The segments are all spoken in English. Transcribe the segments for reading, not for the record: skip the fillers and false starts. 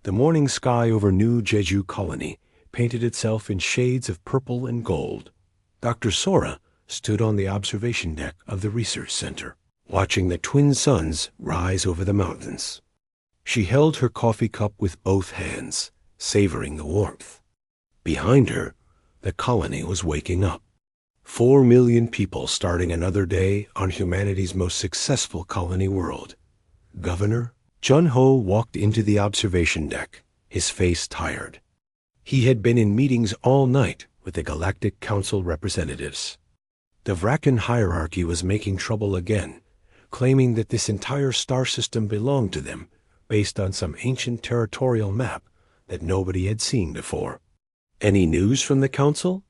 The morning sky over New Jeju Colony painted itself in shades of purple and gold. Dr. Sora stood on the observation deck of the research center, watching the twin suns rise over the mountains. She held her coffee cup with both hands, savoring the warmth. Behind her, the colony was waking up. 4 million people starting another day on humanity's most successful colony world. Governor Jun-Ho walked into the observation deck, his face tired. He had been in meetings all night with the Galactic Council representatives. The Vrakan hierarchy was making trouble again, claiming that this entire star system belonged to them based on some ancient territorial map that nobody had seen before. Any news from the council?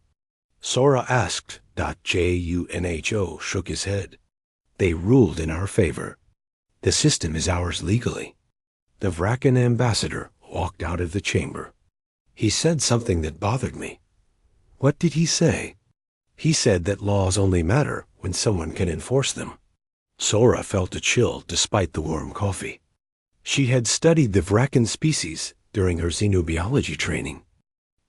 Sora asked. Junho shook his head. They ruled in our favor. The system is ours legally. The Vrakan ambassador walked out of the chamber. He said something that bothered me. What did he say? He said that laws only matter when someone can enforce them. Sora felt a chill despite the warm coffee. She had studied the Vrakan species during her xenobiology training.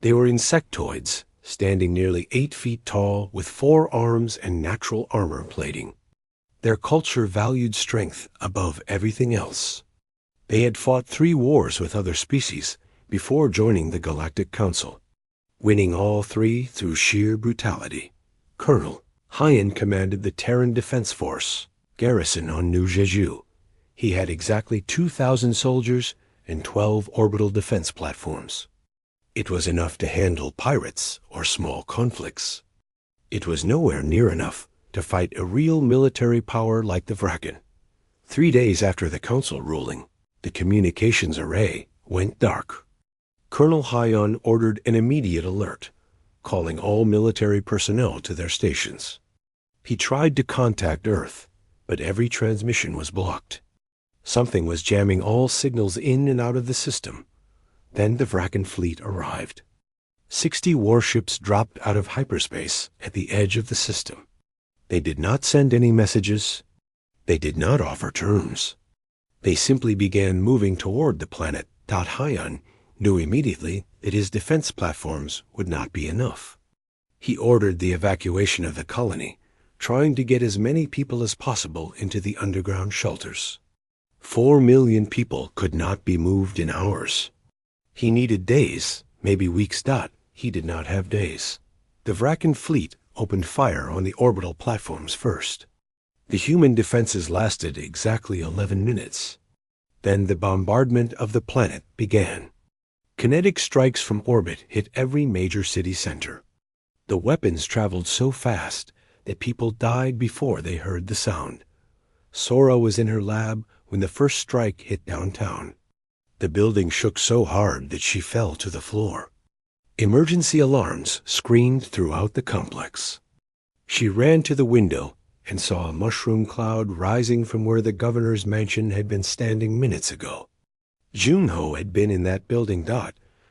They were insectoids, standing nearly 8 feet tall with 4 arms and natural armor plating. Their culture valued strength above everything else. They had fought 3 wars with other species before joining the Galactic Council, winning all 3 through sheer brutality. Colonel Hyan commanded the Terran Defense Force, garrison on New Jeju. He had exactly 2,000 soldiers and 12 orbital defense platforms. It was enough to handle pirates or small conflicts. It was nowhere near enough to fight a real military power like the Vrakan. 3 days after the council ruling, the communications array went dark. Colonel Hyan ordered an immediate alert, calling all military personnel to their stations. He tried to contact Earth, but every transmission was blocked. Something was jamming all signals in and out of the system. Then the Vrakan fleet arrived. 60 warships dropped out of hyperspace at the edge of the system. They did not send any messages. They did not offer terms. They simply began moving toward the planet. Hyan knew immediately that his defense platforms would not be enough. He ordered the evacuation of the colony, trying to get as many people as possible into the underground shelters. 4 million people could not be moved in hours. He needed days, maybe weeks. He did not have days. The Vrakan fleet opened fire on the orbital platforms first. The human defenses lasted exactly 11 minutes. Then the bombardment of the planet began. Kinetic strikes from orbit hit every major city center. The weapons traveled so fast that people died before they heard the sound. Sora was in her lab when the first strike hit downtown. The building shook so hard that she fell to the floor. Emergency alarms screamed throughout the complex. She ran to the window and saw a mushroom cloud rising from where the governor's mansion had been standing minutes ago. Jun-Ho had been in that building.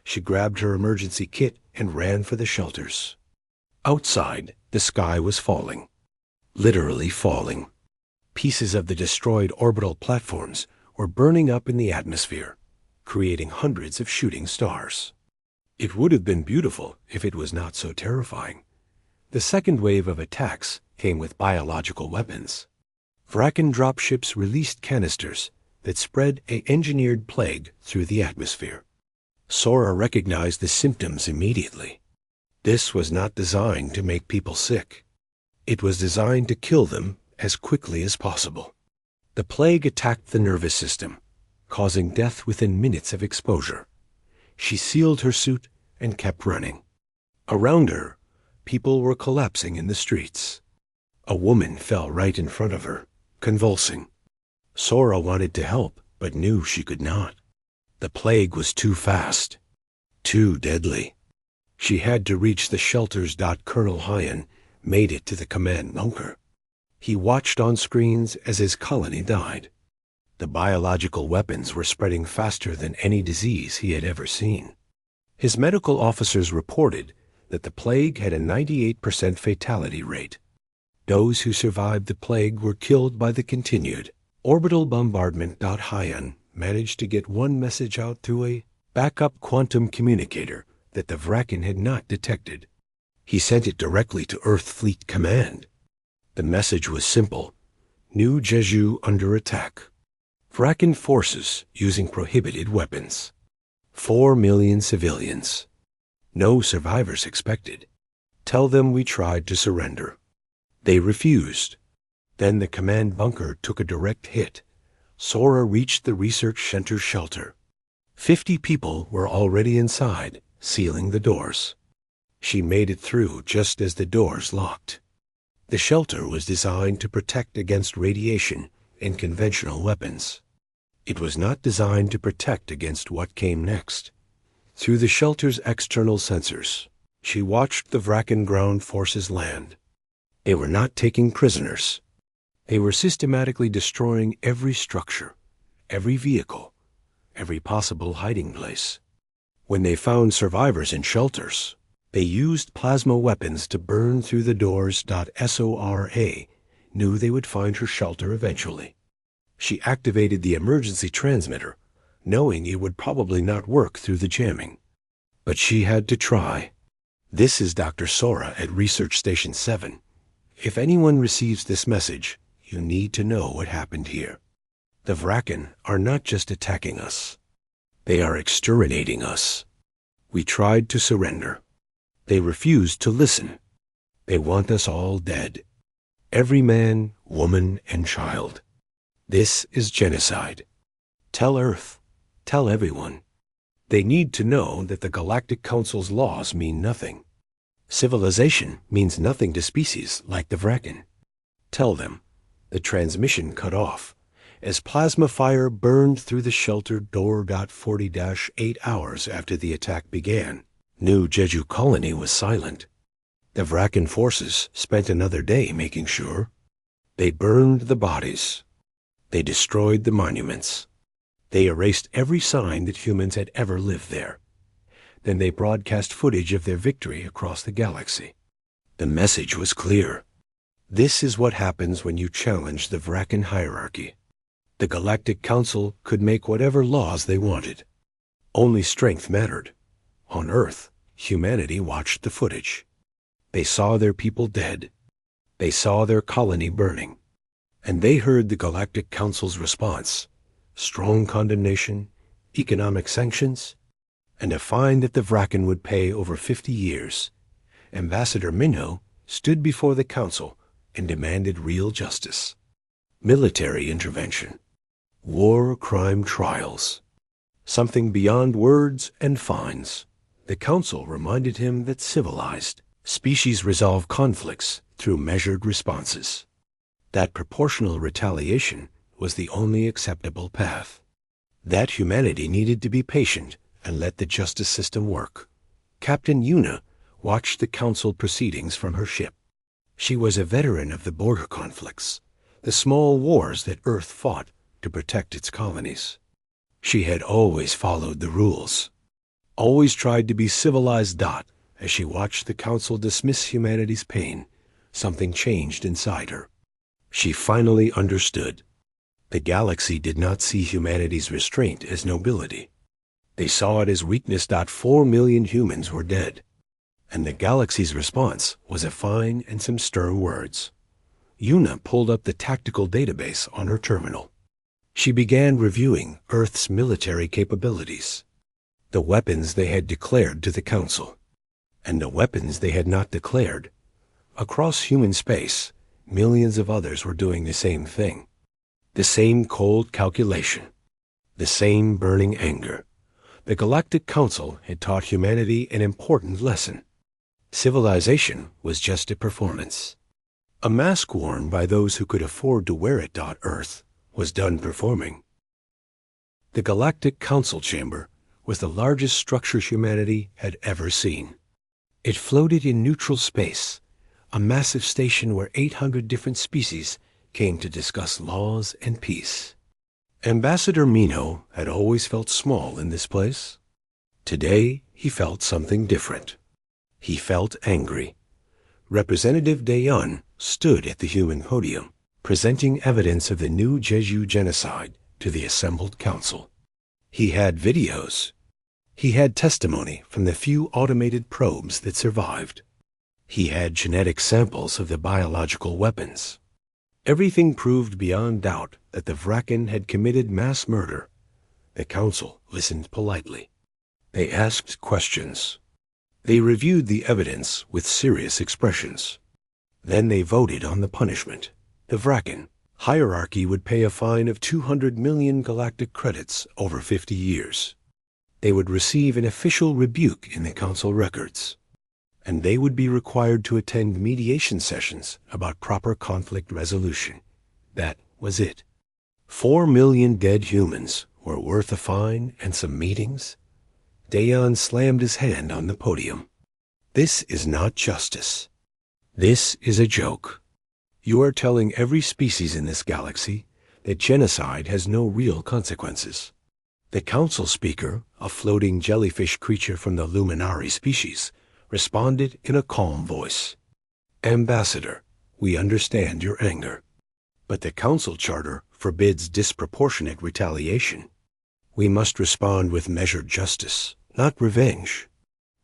She grabbed her emergency kit and ran for the shelters. Outside, the sky was falling. Literally falling. Pieces of the destroyed orbital platforms were burning up in the atmosphere, creating hundreds of shooting stars. It would have been beautiful if it was not so terrifying. The second wave of attacks came with biological weapons. Vrakan dropships released canisters that spread an engineered plague through the atmosphere. Sora recognized the symptoms immediately. This was not designed to make people sick. It was designed to kill them as quickly as possible. The plague attacked the nervous system, causing death within minutes of exposure. She sealed her suit and kept running. Around her, people were collapsing in the streets. A woman fell right in front of her, convulsing. Sora wanted to help, but knew she could not. The plague was too fast, too deadly. She had to reach the shelters. Colonel Hyan made it to the command bunker. He watched on screens as his colony died. The biological weapons were spreading faster than any disease he had ever seen. His medical officers reported that the plague had a 98% fatality rate. Those who survived the plague were killed by the continued orbital bombardment. Hyan managed to get one message out through a backup quantum communicator that the Vraken had not detected. He sent it directly to Earth Fleet Command. The message was simple: New Jeju under attack. Vraken forces using prohibited weapons. 4 million civilians. No survivors expected. Tell them we tried to surrender. They refused. Then the command bunker took a direct hit. Sora reached the research center shelter. 50 people were already inside, sealing the doors. She made it through just as the doors locked. The shelter was designed to protect against radiation and conventional weapons. It was not designed to protect against what came next. Through the shelter's external sensors, she watched the Vraken ground forces land. They were not taking prisoners. They were systematically destroying every structure, every vehicle, every possible hiding place. When they found survivors in shelters, they used plasma weapons to burn through the doors. Sora knew they would find her shelter eventually. She activated the emergency transmitter, knowing it would probably not work through the jamming. But she had to try. This is Dr. Sora at Research Station 7. If anyone receives this message, you need to know what happened here. The Vraken are not just attacking us. They are exterminating us. We tried to surrender. They refused to listen. They want us all dead. Every man, woman, and child. This is genocide. Tell Earth. Tell everyone. They need to know that the Galactic Council's laws mean nothing. Civilization means nothing to species like the Vraken. Tell them. The transmission cut off as plasma fire burned through the shelter door. 40-8 hours after the attack began, New Jeju Colony was silent. The Vraken forces spent another day making sure. They burned the bodies. They destroyed the monuments. They erased every sign that humans had ever lived there. Then they broadcast footage of their victory across the galaxy. The message was clear. This is what happens when you challenge the Vraken hierarchy. The Galactic Council could make whatever laws they wanted. Only strength mattered. On Earth, humanity watched the footage. They saw their people dead. They saw their colony burning. And they heard the Galactic Council's response: strong condemnation, economic sanctions, and a fine that the Vraken would pay over 50 years. Ambassador Minho stood before the Council and demanded real justice. Military intervention. War crime trials. Something beyond words and fines. The Council reminded him that civilized species resolve conflicts through measured responses. That proportional retaliation was the only acceptable path. That humanity needed to be patient and let the justice system work. Captain Yuna watched the Council proceedings from her ship. She was a veteran of the border conflicts, the small wars that Earth fought to protect its colonies. She had always followed the rules, always tried to be civilized. As she watched the Council dismiss humanity's pain, something changed inside her. She finally understood. The galaxy did not see humanity's restraint as nobility. They saw it as weakness. 4 million humans were dead. And the galaxy's response was a fine and some stern words. Yuna pulled up the tactical database on her terminal. She began reviewing Earth's military capabilities, the weapons they had declared to the Council, and the weapons they had not declared. Across human space, millions of others were doing the same thing. The same cold calculation, the same burning anger. The Galactic Council had taught humanity an important lesson. Civilization was just a performance. A mask worn by those who could afford to wear it. Earth was done performing. The Galactic Council chamber was the largest structure humanity had ever seen. It floated in neutral space, a massive station where 800 different species came to discuss laws and peace. Ambassador Minho had always felt small in this place. Today, he felt something different. He felt angry. Representative Daeun stood at the human podium, presenting evidence of the New Jeju genocide to the assembled council. He had videos. He had testimony from the few automated probes that survived. He had genetic samples of the biological weapons. Everything proved beyond doubt that the Vraken had committed mass murder. The council listened politely. They asked questions. They reviewed the evidence with serious expressions. Then they voted on the punishment. The Vraken hierarchy would pay a fine of 200 million galactic credits over 50 years. They would receive an official rebuke in the council records. And they would be required to attend mediation sessions about proper conflict resolution. That was it. 4 million dead humans were worth a fine and some meetings. Dayon slammed his hand on the podium. This is not justice. This is a joke. You are telling every species in this galaxy that genocide has no real consequences. The council speaker, a floating jellyfish creature from the Luminari species, responded in a calm voice. Ambassador, we understand your anger. But the council charter forbids disproportionate retaliation. We must respond with measured justice, not revenge.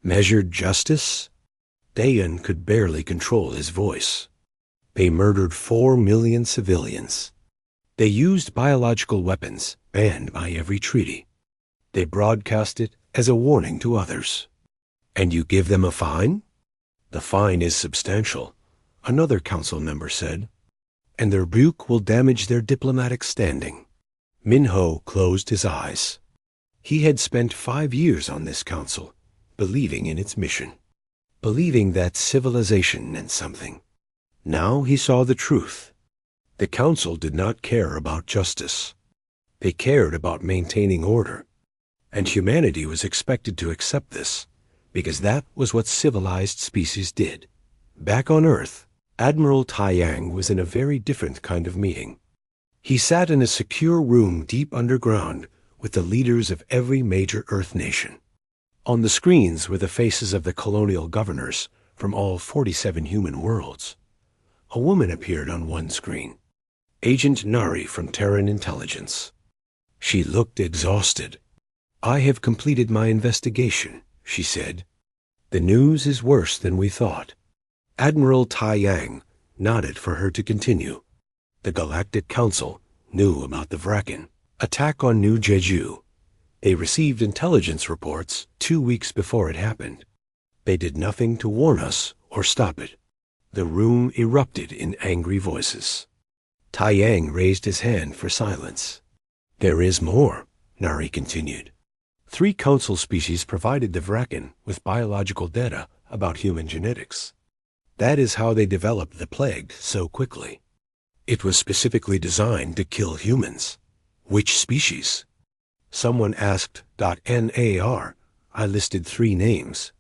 Measured justice? Dayon could barely control his voice. They murdered 4 million civilians. They used biological weapons banned by every treaty. They broadcast it as a warning to others. And you give them a fine? The fine is substantial, another council member said. And their rebuke will damage their diplomatic standing. Minho closed his eyes. He had spent 5 years on this council, believing in its mission, believing that civilization meant something. Now he saw the truth. The council did not care about justice. They cared about maintaining order. And humanity was expected to accept this, because that was what civilized species did. Back on Earth, Admiral Taiyang was in a very different kind of meeting. He sat in a secure room deep underground with the leaders of every major Earth nation. On the screens were the faces of the colonial governors from all 47 human worlds. A woman appeared on one screen, Agent Nari from Terran Intelligence. She looked exhausted. I have completed my investigation, she said. The news is worse than we thought. Admiral Taiyang nodded for her to continue. The Galactic Council knew about the Vraken attack on New Jeju. They received intelligence reports 2 weeks before it happened. They did nothing to warn us or stop it. The room erupted in angry voices. Taiyang raised his hand for silence. There is more, Nari continued. 3 council species provided the Vraken with biological data about human genetics. That is how they developed the plague so quickly. It was specifically designed to kill humans. Which species? Someone asked .NAR. I listed 3 names.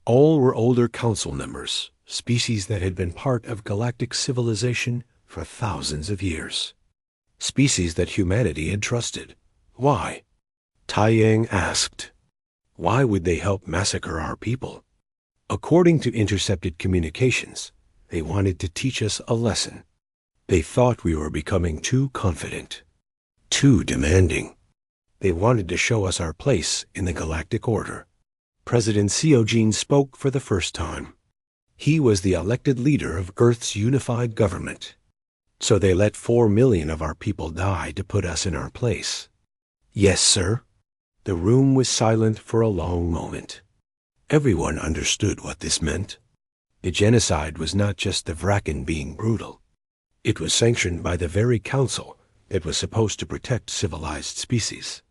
All were older council members, species that had been part of galactic civilization for thousands of years. Species that humanity had trusted. Why? Taiyang asked. Why would they help massacre our people? According to intercepted communications, they wanted to teach us a lesson. They thought we were becoming too confident, too demanding. They wanted to show us our place in the galactic order. President Seojin spoke for the first time. He was the elected leader of Earth's unified government. So they let 4 million of our people die to put us in our place. Yes, sir. The room was silent for a long moment. Everyone understood what this meant. The genocide was not just the Vraken being brutal. It was sanctioned by the very council that was supposed to protect civilized species.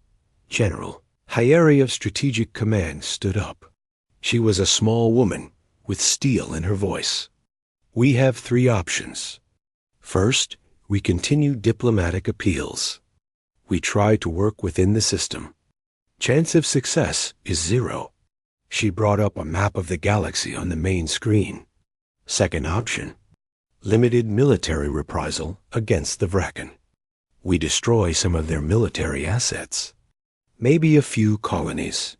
General Hayeri of Strategic Command stood up. She was a small woman with steel in her voice. We have 3 options. First, we continue diplomatic appeals. We try to work within the system. Chance of success is 0. She brought up a map of the galaxy on the main screen. Second option, limited military reprisal against the Vraken. We destroy some of their military assets. Maybe a few colonies.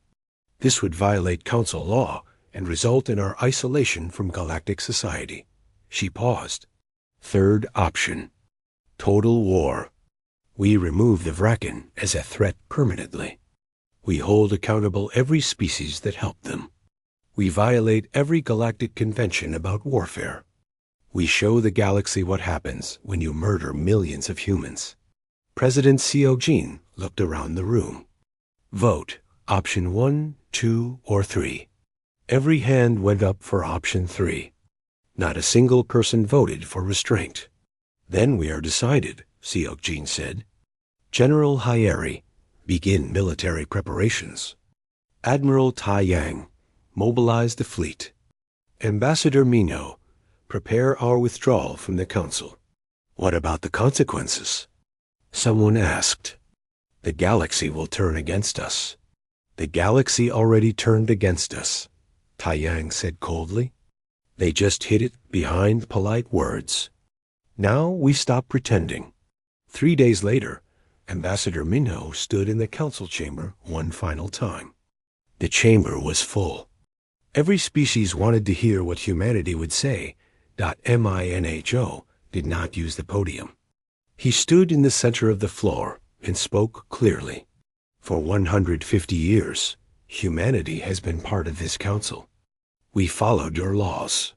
This would violate council law and result in our isolation from galactic society. She paused. Third option, total war. We remove the Vraken as a threat permanently. We hold accountable every species that helped them. We violate every galactic convention about warfare. We show the galaxy what happens when you murder millions of humans. President Seogin looked around the room. Vote option 1, 2, or 3. Every hand went up for option 3. Not a single person voted for restraint. Then we are decided, Seogin said. General Hyeri, begin military preparations. Admiral Tai Yang, mobilize the fleet. Ambassador Mino, prepare our withdrawal from the Council. What about the consequences? Someone asked. The galaxy will turn against us. The galaxy already turned against us, Tai Yang said coldly. They just hid it behind polite words. Now we stop pretending. 3 days later, Ambassador Minho stood in the council chamber one final time. The chamber was full. Every species wanted to hear what humanity would say. Minho did not use the podium. He stood in the center of the floor and spoke clearly. For 150 years, humanity has been part of this council. We followed your laws.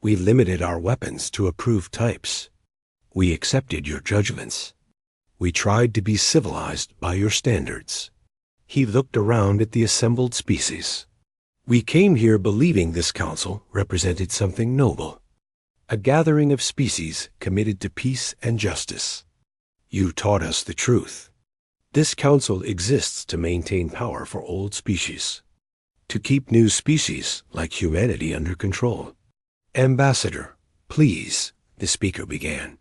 We limited our weapons to approved types. We accepted your judgments. We tried to be civilized by your standards. He looked around at the assembled species. We came here believing this council represented something noble, a gathering of species committed to peace and justice. You taught us the truth. This council exists to maintain power for old species, to keep new species like humanity under control. Ambassador, please, the speaker began.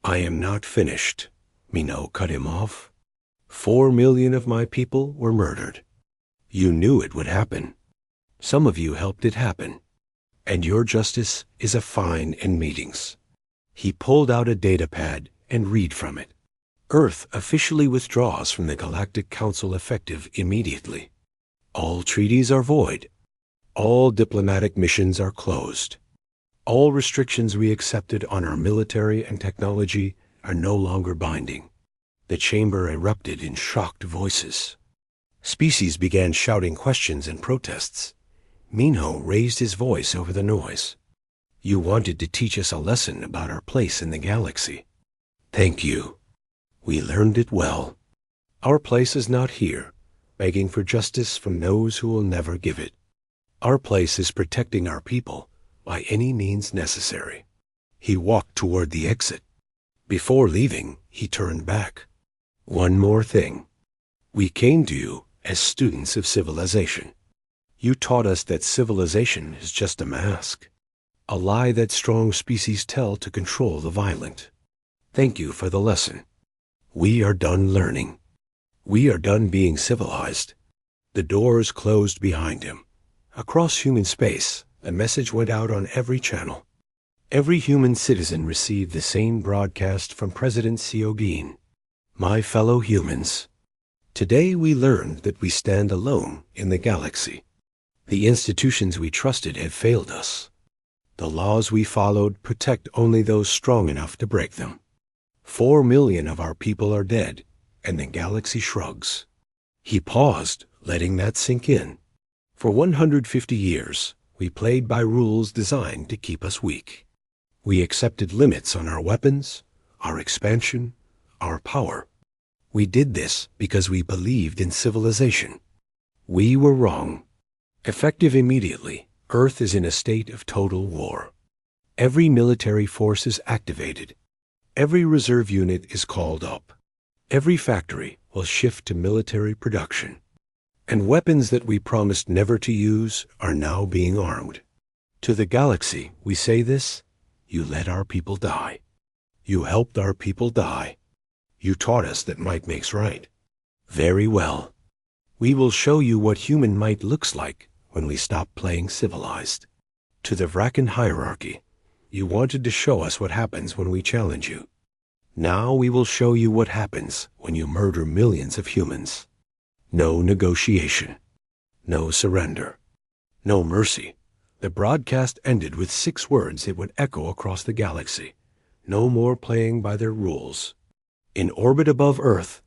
I am not finished. Minho cut him off. 4 million of my people were murdered. You knew it would happen. Some of you helped it happen. And your justice is a fine in meetings. He pulled out a data pad and read from it. Earth officially withdraws from the Galactic Council effective immediately. All treaties are void. All diplomatic missions are closed. All restrictions we accepted on our military and technology are no longer binding. The chamber erupted in shocked voices. Species began shouting questions and protests. Minho raised his voice over the noise. You wanted to teach us a lesson about our place in the galaxy. Thank you. We learned it well. Our place is not here, begging for justice from those who will never give it. Our place is protecting our people by any means necessary. He walked toward the exit. Before leaving, he turned back. One more thing. We came to you as students of civilization. You taught us that civilization is just a mask, a lie that strong species tell to control the violent. Thank you for the lesson. We are done learning. We are done being civilized. The doors closed behind him. Across human space, a message went out on every channel. Every human citizen received the same broadcast from President Seogin. My fellow humans, today we learned that we stand alone in the galaxy. The institutions we trusted have failed us. The laws we followed protect only those strong enough to break them. 4 million of our people are dead, and the galaxy shrugs. He paused, letting that sink in. For 150 years, we played by rules designed to keep us weak. We accepted limits on our weapons, our expansion, our power. We did this because we believed in civilization. We were wrong. Effective immediately, Earth is in a state of total war. Every military force is activated. Every reserve unit is called up. Every factory will shift to military production. And weapons that we promised never to use are now being armed. To the galaxy, we say this: you let our people die. You helped our people die. You taught us that might makes right. Very well. We will show you what human might looks like when we stop playing civilized. To the Vrakan hierarchy, you wanted to show us what happens when we challenge you. Now we will show you what happens when you murder millions of humans. No negotiation. No surrender. No mercy. The broadcast ended with 6 words that would echo across the galaxy. No more playing by their rules. In orbit above Earth,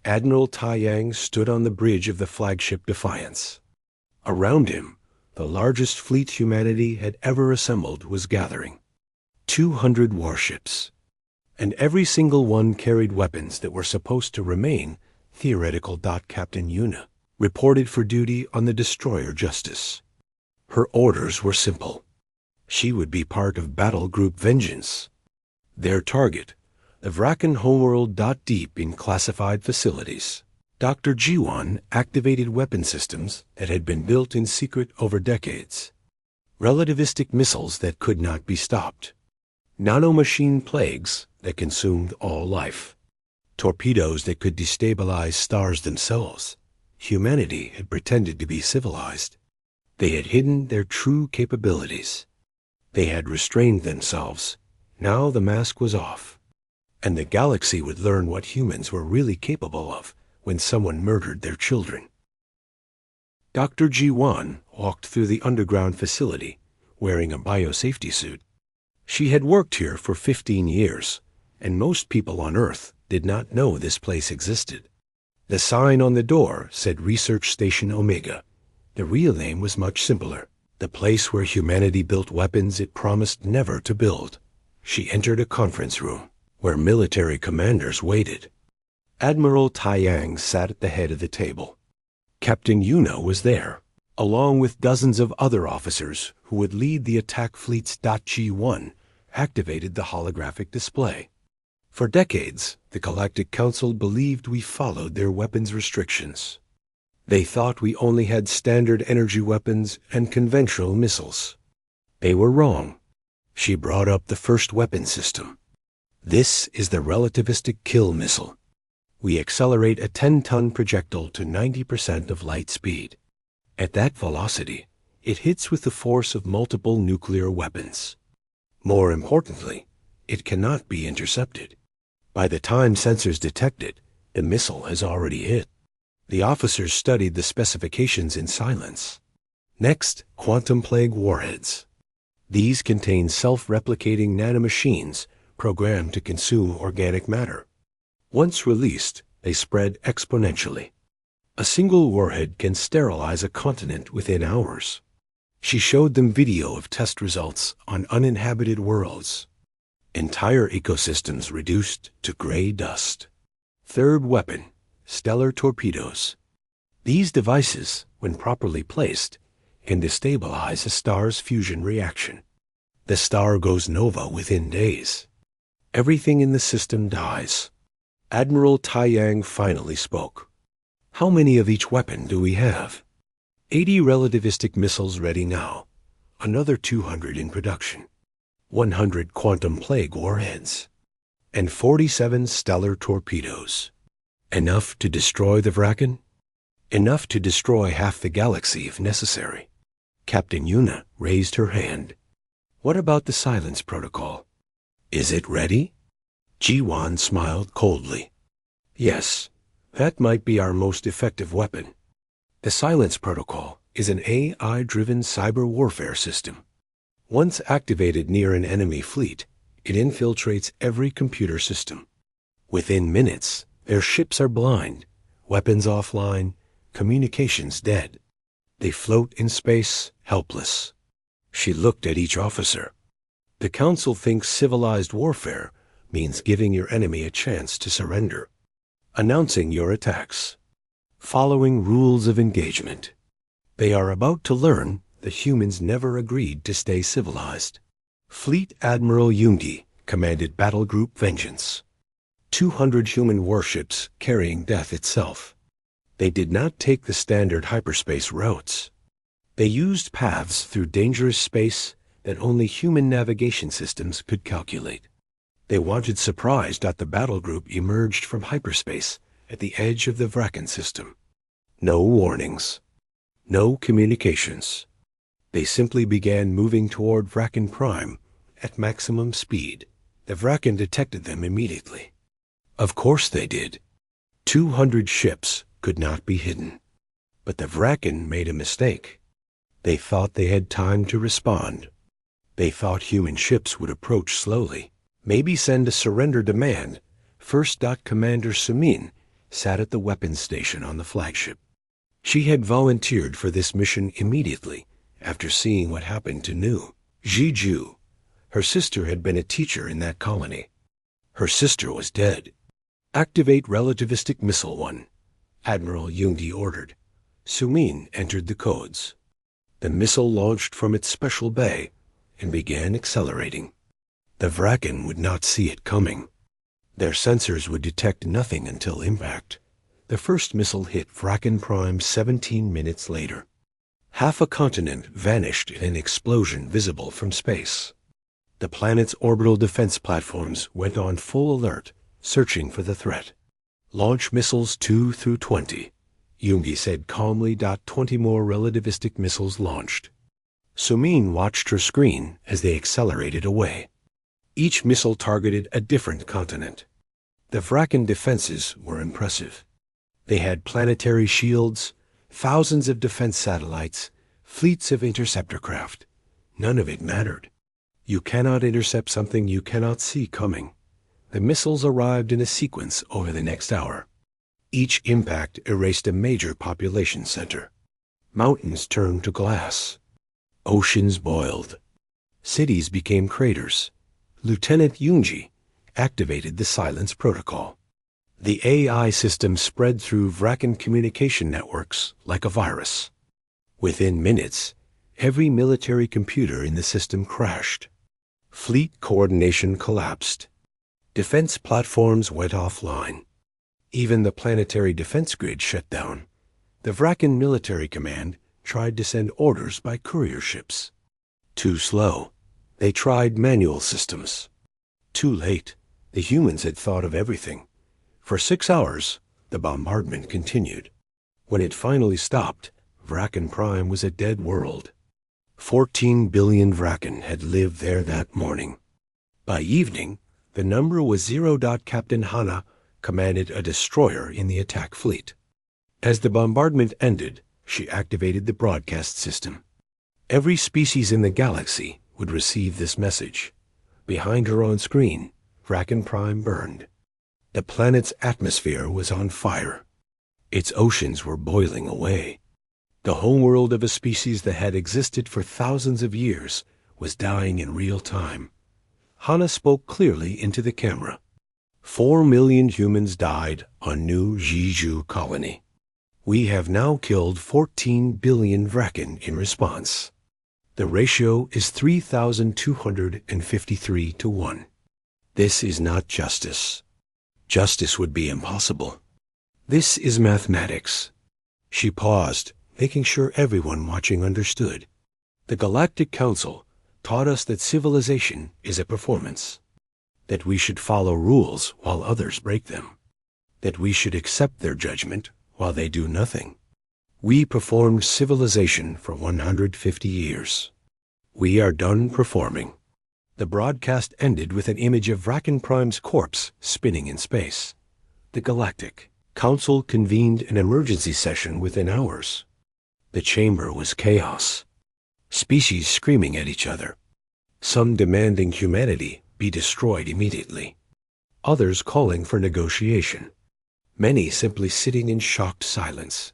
Admiral Taiyang stood on the bridge of the flagship Defiance. Around him, the largest fleet humanity had ever assembled was gathering. 200 warships. And every single one carried weapons that were supposed to remain theoretical. Captain Yuna reported for duty on the destroyer Justice. Her orders were simple. She would be part of Battle Group Vengeance. Their target, the Vrakan homeworld. Deep in classified facilities, Dr. Jiwan activated weapon systems that had been built in secret over decades. Relativistic missiles that could not be stopped. Nanomachine plagues that consumed all life. Torpedoes that could destabilize stars themselves. Humanity had pretended to be civilized. They had hidden their true capabilities. They had restrained themselves. Now the mask was off. And the galaxy would learn what humans were really capable of when someone murdered their children. Dr. Jiwan walked through the underground facility, wearing a biosafety suit. She had worked here for 15 years, and most people on Earth did not know this place existed. The sign on the door said Research Station Omega. The real name was much simpler. The place where humanity built weapons it promised never to build. She entered a conference room, where military commanders waited. Admiral Taiyang sat at the head of the table. Captain Yuna was there, along with dozens of other officers who would lead the attack fleets. G1 activated the holographic display. For decades, the Galactic Council believed we followed their weapons restrictions. They thought we only had standard energy weapons and conventional missiles. They were wrong. She brought up the first weapon system. This is the relativistic kill missile. We accelerate a 10-ton projectile to 90% of light speed. At that velocity, it hits with the force of multiple nuclear weapons. More importantly, it cannot be intercepted. By the time sensors detect it, the missile has already hit. The officers studied the specifications in silence. Next, quantum plague warheads. These contain self-replicating nanomachines programmed to consume organic matter. Once released, they spread exponentially. A single warhead can sterilize a continent within hours. She showed them video of test results on uninhabited worlds. Entire ecosystems reduced to gray dust. Third weapon, stellar torpedoes. These devices, when properly placed, can destabilize a star's fusion reaction. The star goes nova within days. Everything in the system dies. Admiral Taiyang finally spoke. How many of each weapon do we have? 80 relativistic missiles ready now. Another 200 in production. 100 quantum plague warheads. And 47 stellar torpedoes. Enough to destroy the Vrakan? Enough to destroy half the galaxy if necessary. Captain Yuna raised her hand. What about the silence protocol? Is it ready? Jiwan smiled coldly. Yes, that might be our most effective weapon. The silence protocol is an AI-driven cyber warfare system. Once activated near an enemy fleet, it infiltrates every computer system. Within minutes, their ships are blind, weapons offline, communications dead. They float in space, helpless. She looked at each officer. The Council thinks civilized warfare means giving your enemy a chance to surrender, announcing your attacks, following rules of engagement. They are about to learn that humans never agreed to stay civilized. Fleet Admiral Yundi commanded Battle Group Vengeance. 200 human warships carrying death itself. They did not take the standard hyperspace routes. They used paths through dangerous space that only human navigation systems could calculate. They wanted surprise. The battle group emerged from hyperspace at the edge of the Vrakan system. No warnings. No communications. They simply began moving toward Vrakan Prime at maximum speed. The Vrakan detected them immediately. Of course they did. 200 ships could not be hidden. But the Vrakan made a mistake. They thought they had time to respond. They thought human ships would approach slowly, maybe send a surrender demand. First. Commander Sumin sat at the weapons station on the flagship. She had volunteered for this mission immediately after seeing what happened to New Jeju. Her sister had been a teacher in that colony. Her sister was dead. "Activate relativistic missile 1," Admiral Yoongi ordered. Sumin entered the codes. The missile launched from its special bay and began accelerating. The Vraken would not see it coming. Their sensors would detect nothing until impact. The first missile hit Vraken Prime 17 minutes later. Half a continent vanished in an explosion visible from space. The planet's orbital defense platforms went on full alert, searching for the threat. "Launch missiles 2 through 20, Yoongi said calmly. 20 more relativistic missiles launched. Sumin watched her screen as they accelerated away. Each missile targeted a different continent. The Vraken defenses were impressive. They had planetary shields, thousands of defense satellites, fleets of interceptor craft. None of it mattered. You cannot intercept something you cannot see coming. The missiles arrived in a sequence over the next hour. Each impact erased a major population center. Mountains turned to glass. Oceans boiled. Cities became craters. Lieutenant Yoongi activated the silence protocol. The AI system spread through Vraken communication networks like a virus. Within minutes, every military computer in the system crashed. Fleet coordination collapsed. Defense platforms went offline. Even the planetary defense grid shut down. The Vraken military command tried to send orders by courier ships. Too slow. They tried manual systems. Too late. The humans had thought of everything. For 6 hours, the bombardment continued. When it finally stopped, Vraken Prime was a dead world. 14 billion Vraken had lived there that morning. By evening, the number was 0. Captain Hana commanded a destroyer in the attack fleet. As the bombardment ended, she activated the broadcast system. Every species in the galaxy would receive this message. Behind her on screen, Vraken Prime burned. The planet's atmosphere was on fire. Its oceans were boiling away. The homeworld of a species that had existed for thousands of years was dying in real time. Hana spoke clearly into the camera. 4 million humans died on New Jeju colony. We have now killed 14 billion Vraken in response. The ratio is 3,253 to 1. This is not justice. Justice would be impossible. This is mathematics. She paused, making sure everyone watching understood. The Galactic Council taught us that civilization is a performance, that we should follow rules while others break them, that we should accept their judgment while they do nothing. We performed civilization for 150 years. We are done performing. The broadcast ended with an image of Vraken Prime's corpse spinning in space. The Galactic Council convened an emergency session within hours. The chamber was chaos. Species screaming at each other. Some demanding humanity be destroyed immediately. Others calling for negotiation. Many simply sitting in shocked silence.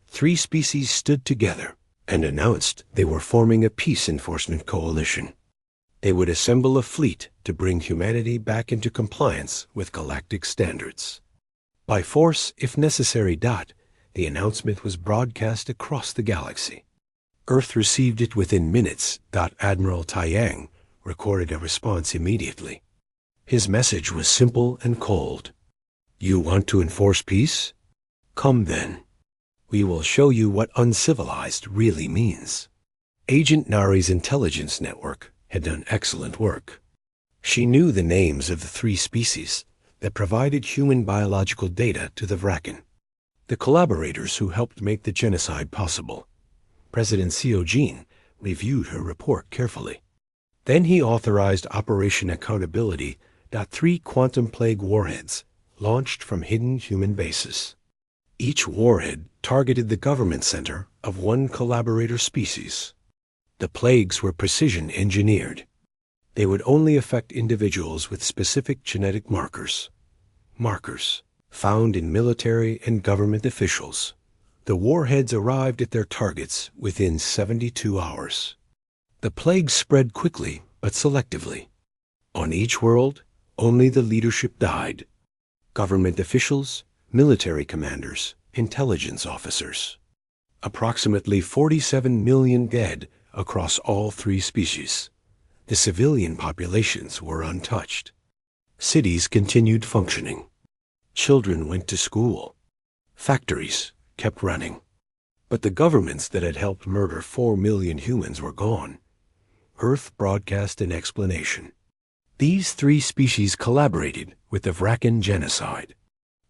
3 species stood together and announced they were forming a peace enforcement coalition. They would assemble a fleet to bring humanity back into compliance with galactic standards. By force, if necessary. The announcement was broadcast across the galaxy. Earth received it within minutes. Admiral Taiyang recorded a response immediately. His message was simple and cold. You want to enforce peace? Come then. We will show you what uncivilized really means. Agent Nari's intelligence network had done excellent work. She knew the names of the 3 species that provided human biological data to the Vraken, the collaborators who helped make the genocide possible. President Seojin reviewed her report carefully. Then he authorized Operation Accountability. 3 quantum plague warheads launched from hidden human bases. Each warhead targeted the government center of 1 collaborator species. The plagues were precision engineered. They would only affect individuals with specific genetic markers. found in military and government officials. The warheads arrived at their targets within 72 hours. The plague spread quickly but selectively. On each world, only the leadership died. Government officials, military commanders, intelligence officers. Approximately 47 million dead across all three species. The civilian populations were untouched. Cities continued functioning. Children went to school. Factories kept running. But the governments that had helped murder 4 million humans were gone. Earth broadcast an explanation. These three species collaborated with the Vrakan genocide.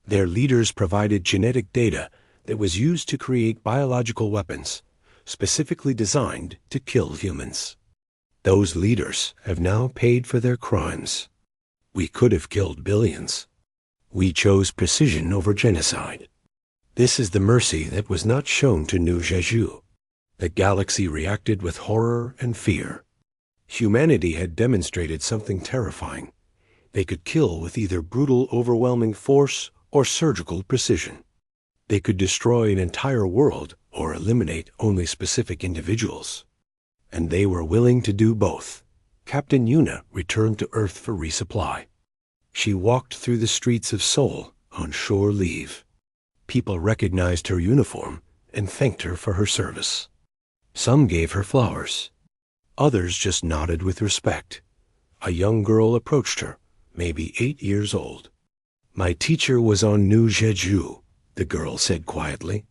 Their leaders provided genetic data that was used to create biological weapons, specifically designed to kill humans. Those leaders have now paid for their crimes. We could have killed billions. We chose precision over genocide. This is the mercy that was not shown to New Jeju. The galaxy reacted with horror and fear. Humanity had demonstrated something terrifying. They could kill with either brutal, overwhelming force or surgical precision. They could destroy an entire world or eliminate only specific individuals. And they were willing to do both. Captain Yuna returned to Earth for resupply. She walked through the streets of Seoul on shore leave. People recognized her uniform and thanked her for her service. Some gave her flowers. Others just nodded with respect. A young girl approached her, maybe 8 years old. "My teacher was on New Jeju," the girl said quietly.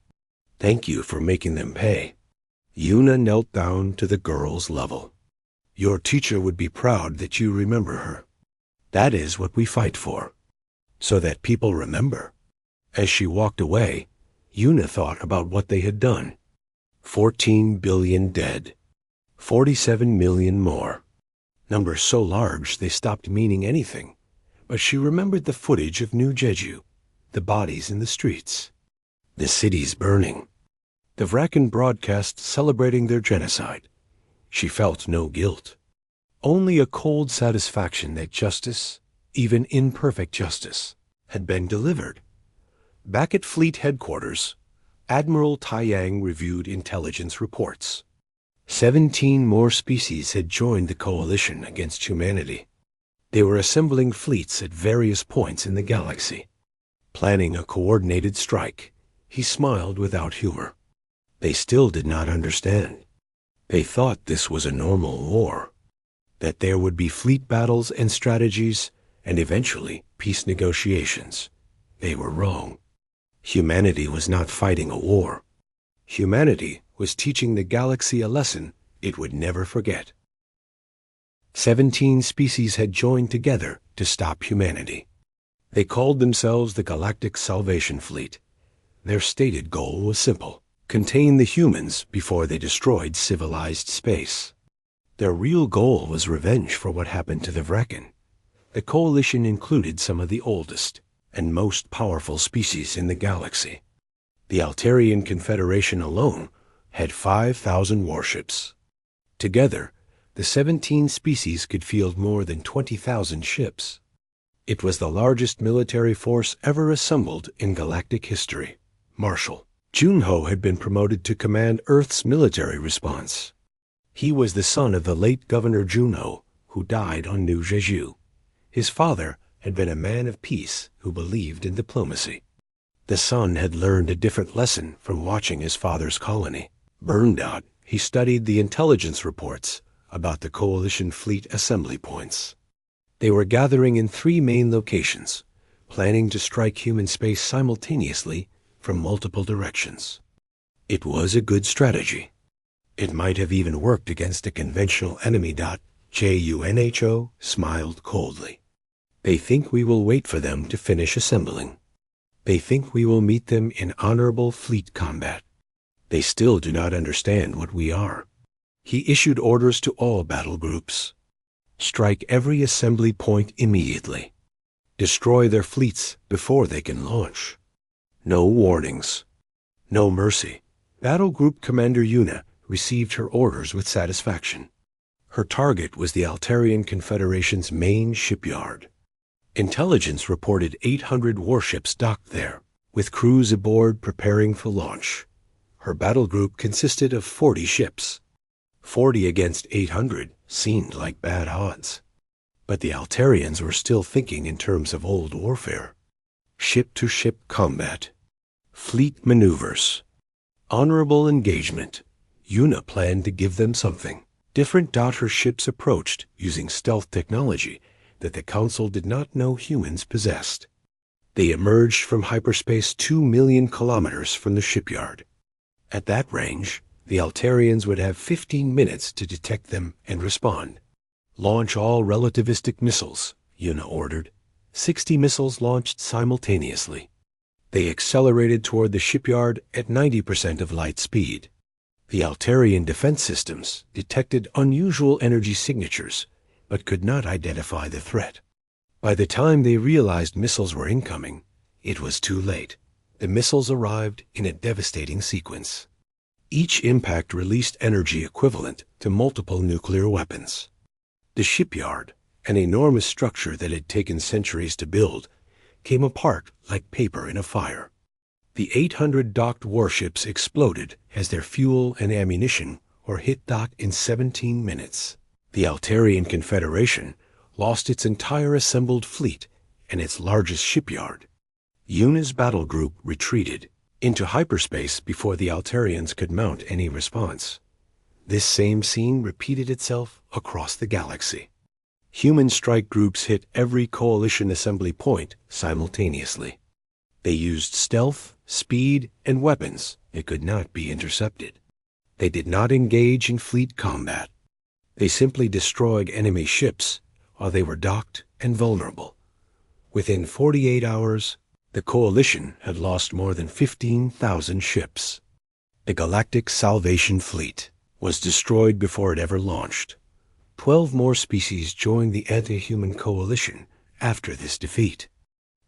"Thank you for making them pay." Yuna knelt down to the girl's level. "Your teacher would be proud that you remember her. That is what we fight for, so that people remember." As she walked away, Yuna thought about what they had done. 14 billion dead. 47 million more. Numbers so large they stopped meaning anything. But she remembered the footage of New Jeju, the bodies in the streets, the cities burning. The Vrakan broadcast celebrating their genocide. She felt no guilt. Only a cold satisfaction that justice, even imperfect justice, had been delivered. Back at Fleet Headquarters, Admiral Taiyang reviewed intelligence reports. 17 more species had joined the coalition against humanity. They were assembling fleets at various points in the galaxy, planning a coordinated strike. He smiled without humor. They still did not understand. They thought this was a normal war, that there would be fleet battles and strategies, and eventually peace negotiations. They were wrong. Humanity was not fighting a war. Humanity was teaching the galaxy a lesson it would never forget. 17 species had joined together to stop humanity. They called themselves the Galactic Salvation Fleet. Their stated goal was simple: contain the humans before they destroyed civilized space. Their real goal was revenge for what happened to the Vrakan. The coalition included some of the oldest and most powerful species in the galaxy. The Altarian Confederation alone had 5,000 warships. Together, the 17 species could field more than 20,000 ships. It was the largest military force ever assembled in galactic history. Marshal Junho had been promoted to command Earth's military response. He was the son of the late Governor Junho, who died on New Jeju. His father had been a man of peace who believed in diplomacy. The son had learned a different lesson from watching his father's colony. Burned out, he studied the intelligence reports about the coalition fleet assembly points. They were gathering in 3 main locations, planning to strike human space simultaneously from multiple directions. It was a good strategy. It might have even worked against a conventional enemy. Junho smiled coldly. They think we will wait for them to finish assembling. They think we will meet them in honorable fleet combat. They still do not understand what we are. He issued orders to all battle groups. Strike every assembly point immediately. Destroy their fleets before they can launch. No warnings. No mercy. Battle Group Commander Yuna received her orders with satisfaction. Her target was the Altarian Confederation's main shipyard. Intelligence reported 800 warships docked there, with crews aboard preparing for launch. Her battle group consisted of 40 ships. 40 against 800 seemed like bad odds. But the Altarians were still thinking in terms of old warfare. Ship-to-ship combat. Fleet maneuvers. Honorable engagement. Una planned to give them something. Different her ships approached using stealth technology that the Council did not know humans possessed. They emerged from hyperspace 2 million kilometers from the shipyard. At that range, the Altarians would have 15 minutes to detect them and respond. Launch all relativistic missiles, Una ordered. 60 missiles launched simultaneously. They accelerated toward the shipyard at 90% of light speed. The Altarian defense systems detected unusual energy signatures, but could not identify the threat. By the time they realized missiles were incoming, it was too late. The missiles arrived in a devastating sequence. Each impact released energy equivalent to multiple nuclear weapons. The shipyard, an enormous structure that had taken centuries to build, came apart like paper in a fire. The 800 docked warships exploded as their fuel and ammunition were hit dock in 17 minutes. The Altarian Confederation lost its entire assembled fleet and its largest shipyard. Una's battle group retreated into hyperspace before the Altarians could mount any response. This same scene repeated itself across the galaxy. Human strike groups hit every coalition assembly point simultaneously. They used stealth, speed, and weapons that could not be intercepted. They did not engage in fleet combat. They simply destroyed enemy ships while they were docked and vulnerable. Within 48 hours, the coalition had lost more than 15,000 ships. The Galactic Salvation Fleet was destroyed before it ever launched. 12 more species joined the anti-human coalition after this defeat.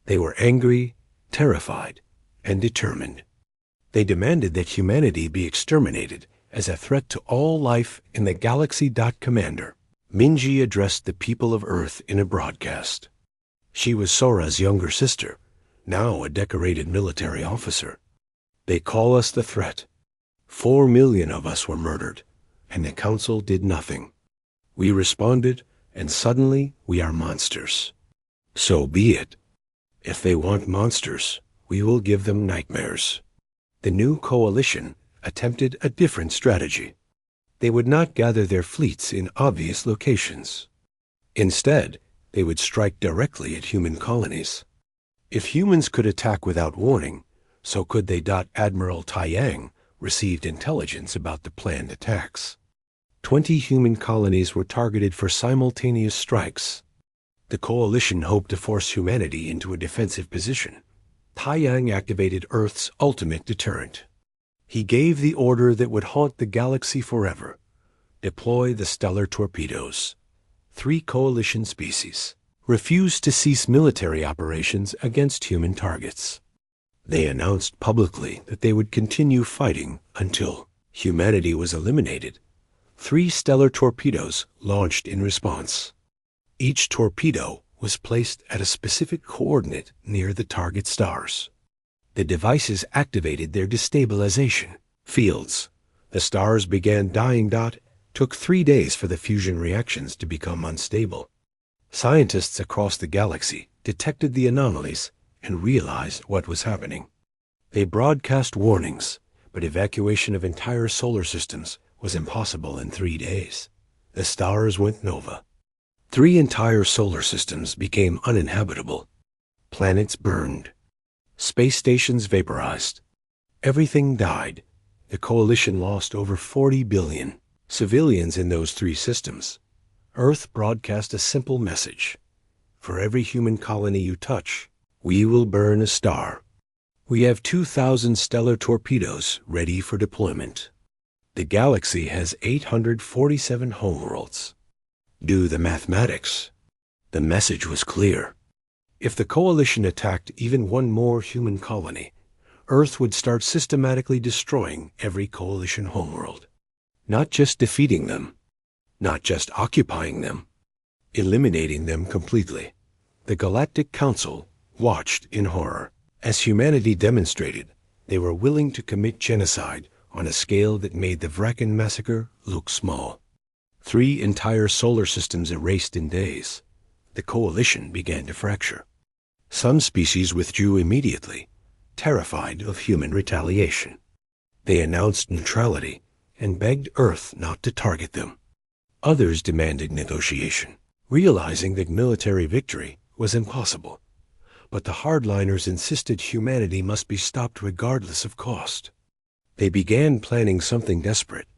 They were angry, terrified, and determined. They demanded that humanity be exterminated as a threat to all life in the galaxy. Commander Minji addressed the people of Earth in a broadcast. She was Sora's younger sister, now a decorated military officer. They call us the threat. 4 million of us were murdered, and the Council did nothing. We responded, and suddenly we are monsters. So be it. If they want monsters, we will give them nightmares. The new coalition attempted a different strategy. They would not gather their fleets in obvious locations. Instead, they would strike directly at human colonies. If humans could attack without warning, so could they. Admiral Taiyang received intelligence about the planned attacks. 20 human colonies were targeted for simultaneous strikes. The coalition hoped to force humanity into a defensive position. Taiyang activated Earth's ultimate deterrent. He gave the order that would haunt the galaxy forever. Deploy the stellar torpedoes. 3 coalition species refused to cease military operations against human targets. They announced publicly that they would continue fighting until humanity was eliminated. 3 stellar torpedoes launched in response. Each torpedo was placed at a specific coordinate near the target stars. The devices activated their destabilization fields. The stars began dying. Took 3 days for the fusion reactions to become unstable. Scientists across the galaxy detected the anomalies and realized what was happening. They broadcast warnings, but evacuation of entire solar systems was impossible in 3 days. The stars went nova. 3 entire solar systems became uninhabitable. Planets burned. Space stations vaporized. Everything died. The coalition lost over 40 billion civilians in those 3 systems. Earth broadcast a simple message. For every human colony you touch, we will burn a star. We have 2,000 stellar torpedoes ready for deployment. The galaxy has 847 homeworlds. Do the mathematics. The message was clear. If the coalition attacked even one more human colony, Earth would start systematically destroying every coalition homeworld. Not just defeating them, not just occupying them, eliminating them completely. The Galactic Council watched in horror. As humanity demonstrated, they were willing to commit genocide on a scale that made the Vraken massacre look small. 3 entire solar systems erased in days. The coalition began to fracture. Some species withdrew immediately, terrified of human retaliation. They announced neutrality and begged Earth not to target them. Others demanded negotiation, realizing that military victory was impossible. But the hardliners insisted humanity must be stopped regardless of cost. They began planning something desperate,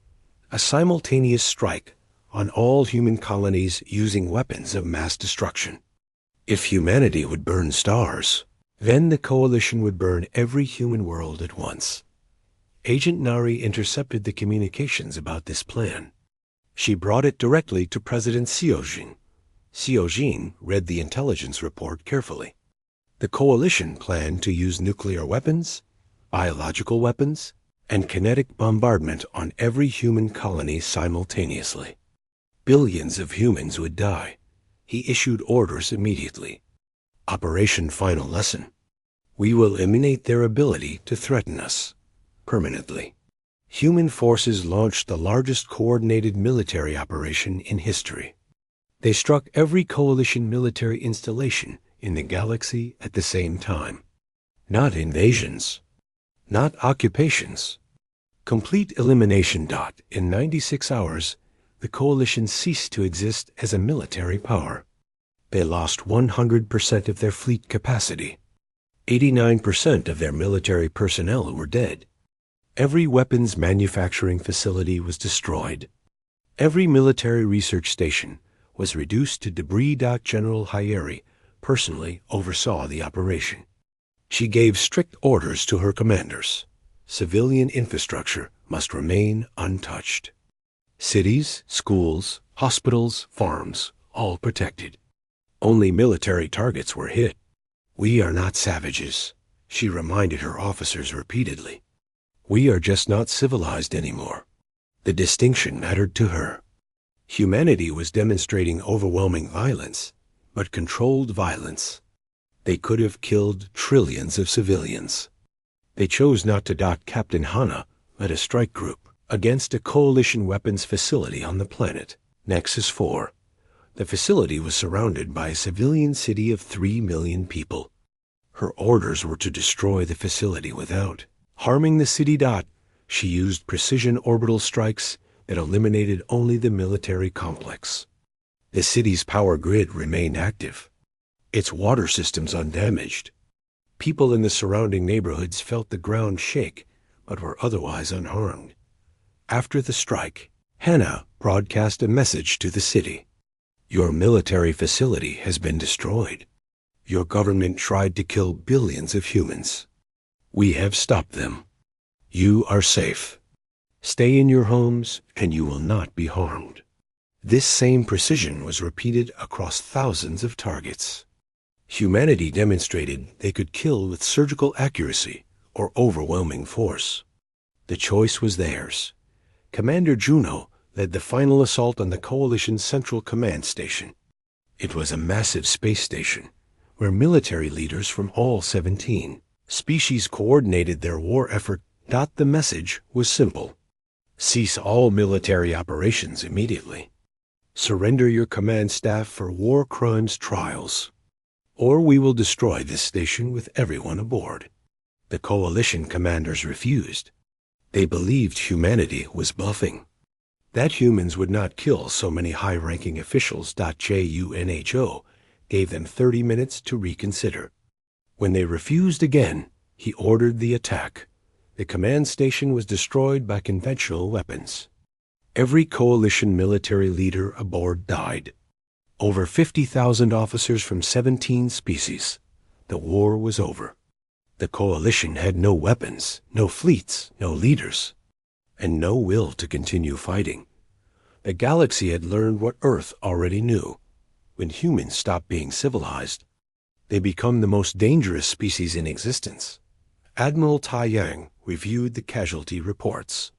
a simultaneous strike on all human colonies using weapons of mass destruction. If humanity would burn stars, then the coalition would burn every human world at once. Agent Nari intercepted the communications about this plan. She brought it directly to President Siojin. Siojin read the intelligence report carefully. The coalition planned to use nuclear weapons, biological weapons, and kinetic bombardment on every human colony simultaneously. Billions of humans would die. He issued orders immediately. Operation Final Lesson. We will eliminate their ability to threaten us permanently. Human forces launched the largest coordinated military operation in history. They struck every coalition military installation in the galaxy at the same time. Not invasions, not occupations. Complete elimination. In 96 hours, the coalition ceased to exist as a military power. They lost 100% of their fleet capacity. 89% of their military personnel were dead. Every weapons manufacturing facility was destroyed. Every military research station was reduced to debris. General Hyeri personally oversaw the operation. She gave strict orders to her commanders. Civilian infrastructure must remain untouched. Cities, schools, hospitals, farms, all protected. Only military targets were hit. We are not savages, she reminded her officers repeatedly. We are just not civilized anymore. The distinction mattered to her. Humanity was demonstrating overwhelming violence, but controlled violence. They could have killed trillions of civilians. They chose not to. Captain Hana led a strike group against a coalition weapons facility on the planet, Nexus 4. The facility was surrounded by a civilian city of 3 million people. Her orders were to destroy the facility without harming the city. She used precision orbital strikes that eliminated only the military complex. The city's power grid remained active, its water systems undamaged. People in the surrounding neighborhoods felt the ground shake, but were otherwise unharmed. After the strike, Hannah broadcast a message to the city. Your military facility has been destroyed. Your government tried to kill billions of humans. We have stopped them. You are safe. Stay in your homes and you will not be harmed. This same precision was repeated across thousands of targets. Humanity demonstrated they could kill with surgical accuracy or overwhelming force. The choice was theirs. Commander Juno led the final assault on the Coalition's Central Command Station. It was a massive space station where military leaders from all 17 species coordinated their war effort. The message was simple. Cease all military operations immediately. Surrender your command staff for war crimes trials, or we will destroy this station with everyone aboard. The Coalition commanders refused. They believed humanity was bluffing, that humans would not kill so many high-ranking officials. JUNHO gave them 30 minutes to reconsider. When they refused again, he ordered the attack. The command station was destroyed by conventional weapons. Every Coalition military leader aboard died. Over 50,000 officers from 17 species. The war was over. The Coalition had no weapons, no fleets, no leaders, and no will to continue fighting. The galaxy had learned what Earth already knew. When humans stop being civilized, they become the most dangerous species in existence. Admiral Tai Yang reviewed the casualty reports.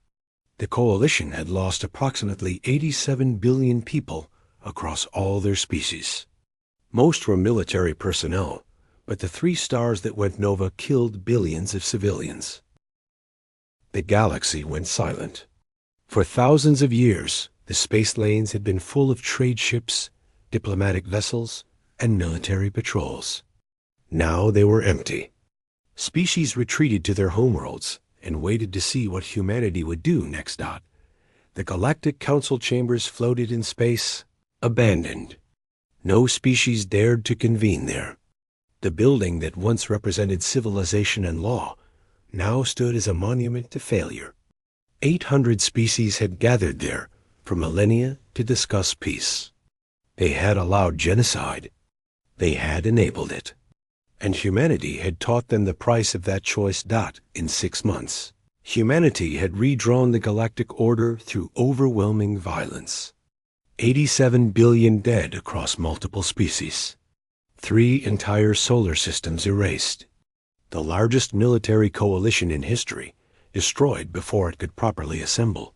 The Coalition had lost approximately 87 billion people across all their species. Most were military personnel, but the 3 stars that went nova killed billions of civilians. The galaxy went silent. For thousands of years, the space lanes had been full of trade ships, diplomatic vessels, and military patrols. Now they were empty. Species retreated to their homeworlds and waited to see what humanity would do next. The Galactic Council chambers floated in space, abandoned. No species dared to convene there. The building that once represented civilization and law now stood as a monument to failure. 800 species had gathered there for millennia to discuss peace. They had allowed genocide. They had enabled it. And humanity had taught them the price of that choice. In 6 months, humanity had redrawn the galactic order through overwhelming violence. 87 billion dead across multiple species. 3 entire solar systems erased. The largest military coalition in history destroyed before it could properly assemble.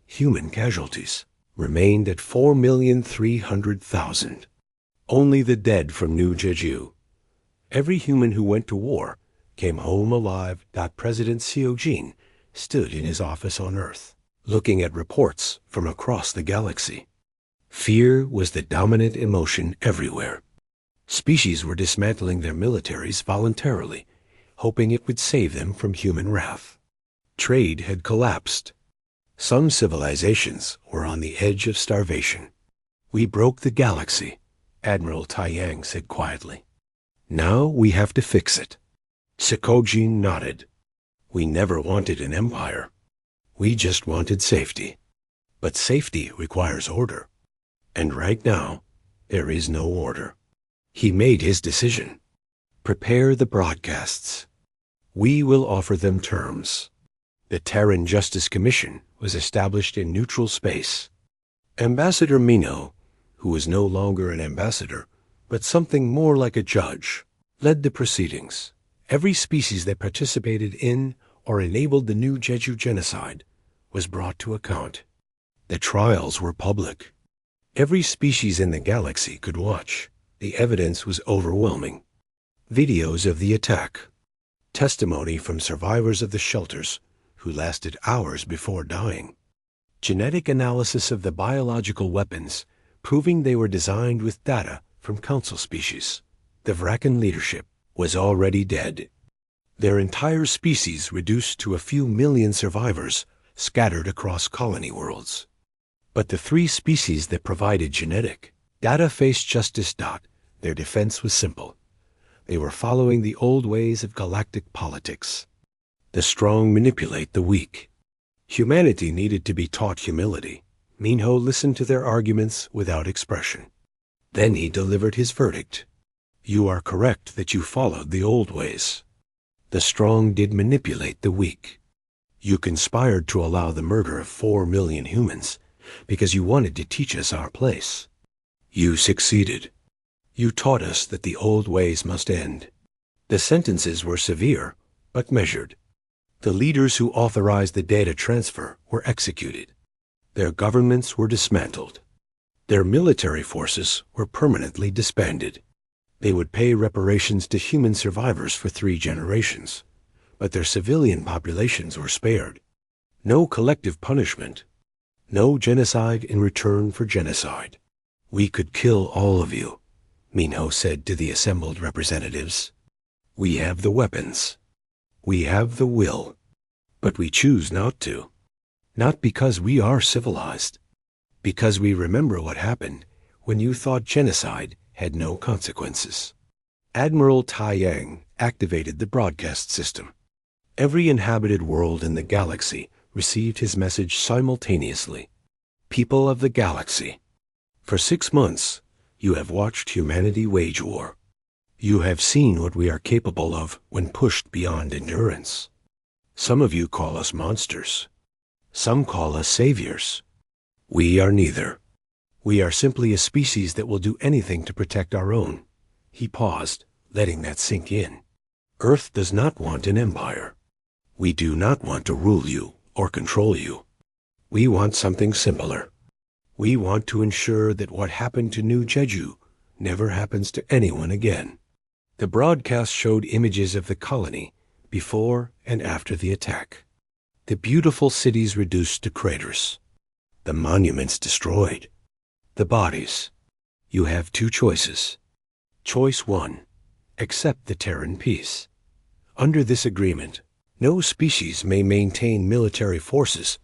Human casualties remained at 4,300,000. Only the dead from New Jeju. Every human who went to war came home alive. President Seojin stood in his office on Earth, looking at reports from across the galaxy. Fear was the dominant emotion everywhere. Species were dismantling their militaries voluntarily, hoping it would save them from human wrath. Trade had collapsed. Some civilizations were on the edge of starvation. "We broke the galaxy," Admiral Taiyang said quietly. "Now we have to fix it." Sekojin nodded. "We never wanted an empire. We just wanted safety. But safety requires order. And right now, there is no order." He made his decision. "Prepare the broadcasts. We will offer them terms." The Terran Justice Commission was established in neutral space. Ambassador Mino, who was no longer an ambassador, but something more like a judge, led the proceedings. Every species that participated in or enabled the New Jeju genocide was brought to account. The trials were public. Every species in the galaxy could watch. The evidence was overwhelming. Videos of the attack. Testimony from survivors of the shelters who lasted hours before dying. Genetic analysis of the biological weapons, proving they were designed with data from council species. The Vrakan leadership was already dead. Their entire species reduced to a few million survivors scattered across colony worlds. But the 3 species that provided genetic data faced justice. Their defense was simple. They were following the old ways of galactic politics. The strong manipulate the weak. Humanity needed to be taught humility. Minho listened to their arguments without expression. Then he delivered his verdict. "You are correct that you followed the old ways. The strong did manipulate the weak. You conspired to allow the murder of 4 million humans because you wanted to teach us our place. You succeeded. You taught us that the old ways must end." The sentences were severe, but measured. The leaders who authorized the data transfer were executed. Their governments were dismantled. Their military forces were permanently disbanded. They would pay reparations to human survivors for 3 generations, but their civilian populations were spared. No collective punishment. No genocide in return for genocide. "We could kill all of you," Minho said to the assembled representatives. "We have the weapons. We have the will. But we choose not to. Not because we are civilized. Because we remember what happened when you thought genocide had no consequences." Admiral Taiyang activated the broadcast system. Every inhabited world in the galaxy received his message simultaneously. "People of the galaxy, for 6 months, you have watched humanity wage war. You have seen what we are capable of when pushed beyond endurance. Some of you call us monsters. Some call us saviors. We are neither. We are simply a species that will do anything to protect our own." He paused, letting that sink in. "Earth does not want an empire. We do not want to rule you or control you. We want something simpler. We want to ensure that what happened to New Jeju never happens to anyone again. The broadcast showed images of the colony before and after the attack. The beautiful cities reduced to craters. The monuments destroyed. The bodies. You have two choices. Choice 1. Accept the Terran peace. Under this agreement, no species may maintain military forces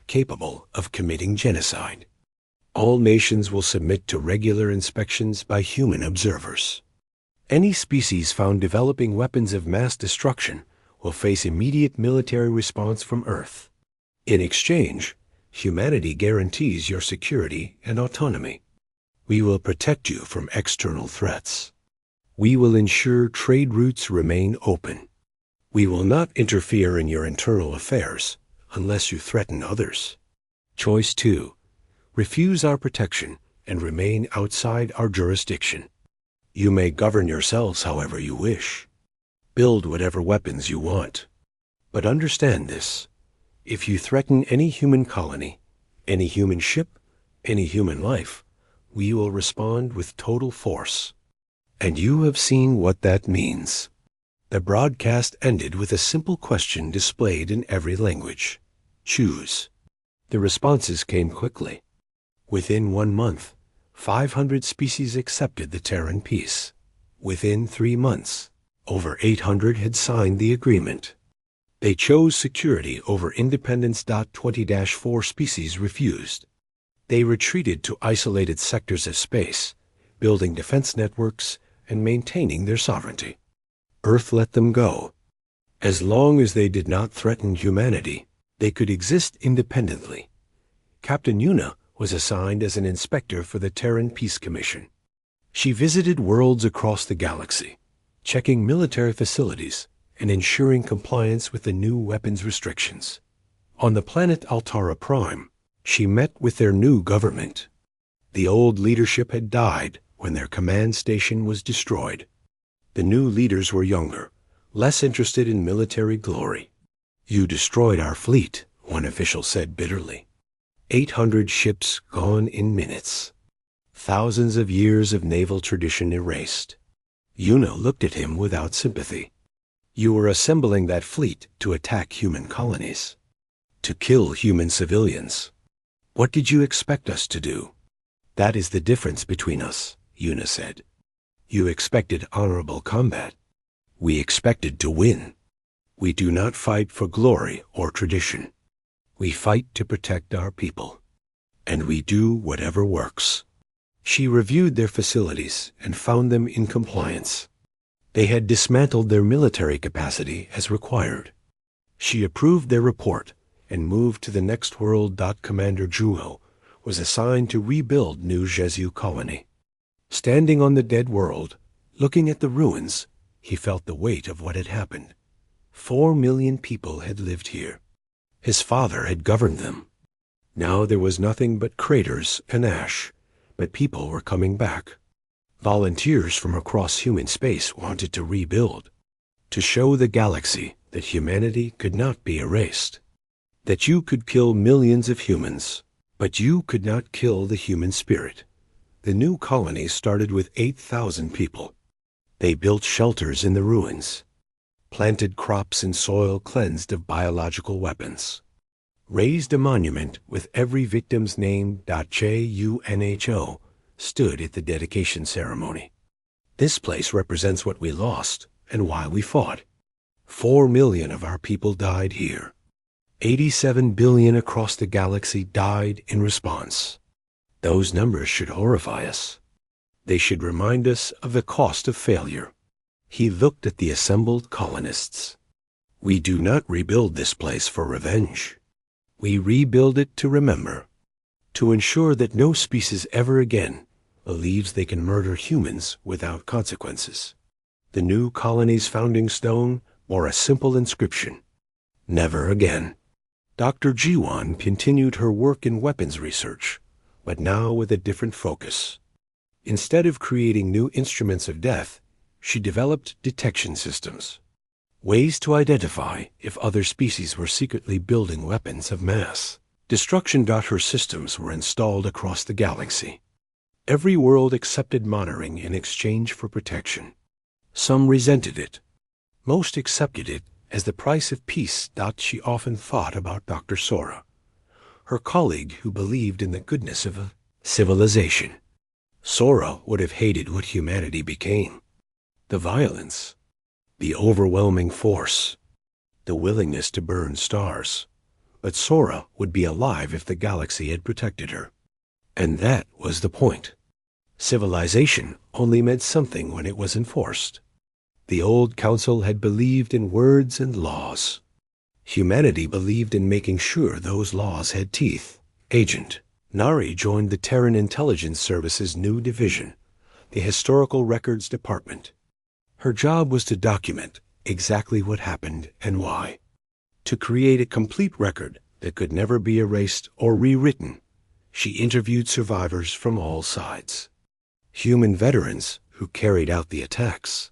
capable of committing genocide. All nations will submit to regular inspections by human observers. Any species found developing weapons of mass destruction will face immediate military response from Earth. In exchange, humanity guarantees your security and autonomy. We will protect you from external threats. We will ensure trade routes remain open. We will not interfere in your internal affairs unless you threaten others. Choice 2. Refuse our protection and remain outside our jurisdiction. You may govern yourselves however you wish. Build whatever weapons you want. But understand this. If you threaten any human colony, any human ship, any human life, we will respond with total force. And you have seen what that means. The broadcast ended with a simple question displayed in every language. Choose. The responses came quickly. Within 1 month, 500 species accepted the Terran peace. Within 3 months, over 800 had signed the agreement. They chose security over independence. 20-4 species refused. They retreated to isolated sectors of space, building defense networks and maintaining their sovereignty. Earth let them go. As long as they did not threaten humanity, they could exist independently. Captain Yuna was assigned as an inspector for the Terran Peace Commission. She visited worlds across the galaxy, checking military facilities and ensuring compliance with the new weapons restrictions. On the planet Altara Prime, she met with their new government. The old leadership had died when their command station was destroyed. The new leaders were younger, less interested in military glory. "You destroyed our fleet," one official said bitterly. 800 ships gone in minutes. Thousands of years of naval tradition erased. Yuna looked at him without sympathy. "You were assembling that fleet to attack human colonies, to kill human civilians. What did you expect us to do?" "That is the difference between us," Yuna said. "You expected honorable combat. We expected to win. We do not fight for glory or tradition. We fight to protect our people. And we do whatever works." She reviewed their facilities and found them in compliance. They had dismantled their military capacity as required. She approved their report and moved to the next world. Commander Juho was assigned to rebuild New Jesu colony. Standing on the dead world, looking at the ruins, he felt the weight of what had happened. 4 million people had lived here. His father had governed them. Now there was nothing but craters and ash, but people were coming back. Volunteers from across human space wanted to rebuild, to show the galaxy that humanity could not be erased, that you could kill millions of humans, but you could not kill the human spirit. The new colony started with 8,000 people. They built shelters in the ruins, planted crops in soil cleansed of biological weapons, raised a monument with every victim's name. JUNHO stood at the dedication ceremony. "This place represents what we lost and why we fought. 4 million of our people died here. 87 billion across the galaxy died in response. Those numbers should horrify us. They should remind us of the cost of failure." He looked at the assembled colonists. "We do not rebuild this place for revenge. We rebuild it to remember, to ensure that no species ever again believes they can murder humans without consequences." The new colony's founding stone bore a simple inscription: "Never again." Dr. Jiwan continued her work in weapons research, but now with a different focus. Instead of creating new instruments of death, she developed detection systems, ways to identify if other species were secretly building weapons of mass destruction. Her systems were installed across the galaxy. Every world accepted monitoring in exchange for protection. Some resented it. Most accepted it as the price of peace. She often thought about Dr. Sora, her colleague who believed in the goodness of a civilization. Sora would have hated what humanity became. The violence, the overwhelming force, the willingness to burn stars. But Sora would be alive if the galaxy had protected her. And that was the point. Civilization only meant something when it was enforced. The old council had believed in words and laws. Humanity believed in making sure those laws had teeth. Agent Nari joined the Terran Intelligence Service's new division, the Historical Records Department. Her job was to document exactly what happened and why, to create a complete record that could never be erased or rewritten. She interviewed survivors from all sides. Human veterans who carried out the attacks.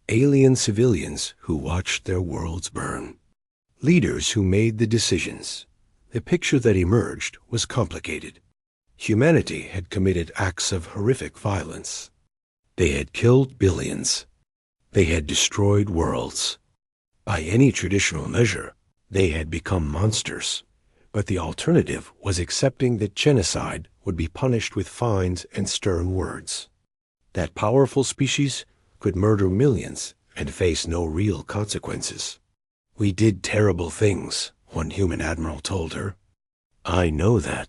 Alien civilians who watched their worlds burn. Leaders who made the decisions. The picture that emerged was complicated. Humanity had committed acts of horrific violence. They had killed billions. They had destroyed worlds. By any traditional measure, they had become monsters. But the alternative was accepting that genocide would be punished with fines and stern words. That powerful species could murder millions and face no real consequences. "We did terrible things," one human admiral told her. "I know that.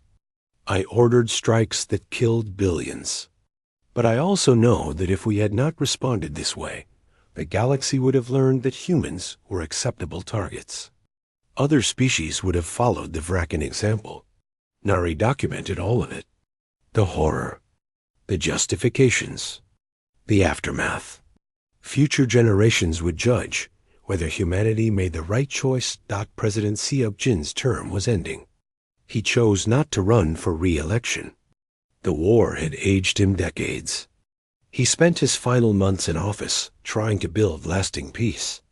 I ordered strikes that killed billions. But I also know that if we had not responded this way, the galaxy would have learned that humans were acceptable targets. Other species would have followed the Vrakan example." Nari documented all of it. The horror, the justifications, the aftermath. Future generations would judge whether humanity made the right choice. President Seok-jin's term was ending. He chose not to run for re-election. The war had aged him decades. He spent his final months in office trying to build lasting peace.